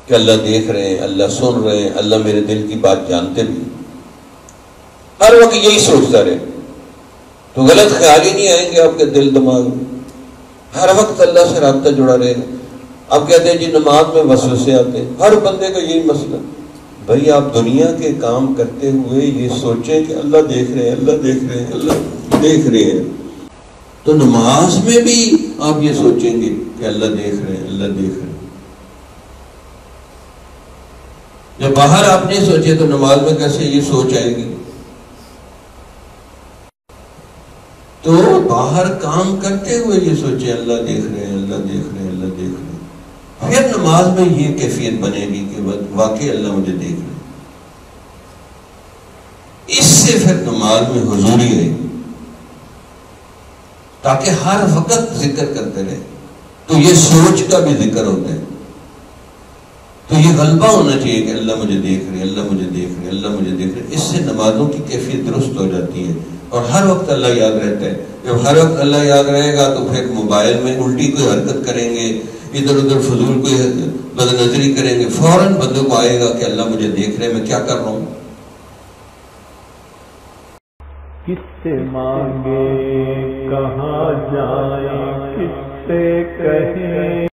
کہ اللہ دیکھ رہے ہیں، اللہ سن رہے ہیں، اللہ میرے دل کی بات جانتے بھی، ہر وقت یہی سوچتا رہے تو غلط خیال ہی نہیں آئیں گے آپ کے دل دماغ میں. ہر وقت اللہ سے رابطہ جڑا رہے گا. آپ کہتے ہیں جی نماز میں وسوسے آتے ہیں، ہر بندے کا یہی مسئلہ. بھائی آپ دنیا کے کام کرتے ہوئے یہ سوچیں کہ اللہ دیکھ رہے ہیں، اللہ دیکھ رہے ہیں، اللہ دیکھ رہے ہیں، تو نماز میں بھی آپ یہ سوچیں گے کہ اللہ دیکھ رہے ہیں، اللہ دیکھ رہے ہیں. جب باہر آپ نے سوچے تو نماز میں کیسے یہ سوچ آئے گی؟ تو باہر کام کرتے ہوئے یہ سوچے اللہ دیکھ رہے ہیں، اللہ دیکھ رہے ہیں، اللہ دیکھ رہے ہیں، پھر نماز میں یہ کیفیت بنے گی کہ واقعی اللہ مجھے دیکھ رہے ہیں. اس سے پھر نماز میں حضوری آئے گی، تاکہ ہر وقت ذکر کرتے رہے. تو یہ سوچ کا بھی ذکر ہوتا ہے. تو یہ غلبہ ہونا چاہیے کہ اللہ مجھے دیکھ رہے، اللہ مجھے دیکھ رہے، اللہ مجھے دیکھ رہے. اس سے نمازوں کی کیفیت درست ہو جاتی ہے اور ہر وقت اللہ یاد رہتا ہے. جب ہر وقت اللہ یاد رہے گا تو پھر موبائل میں الٹی کوئی حرکت کریں گے، ادھر ادھر فضول کوئی بد نظری کریں گے، فوراً بندے کو آئے گا کہ اللہ مجھے دیکھ رہے، میں کیا کر رہا ہوں. کس سے مانگے کہاں جائیں، کس سے کہیں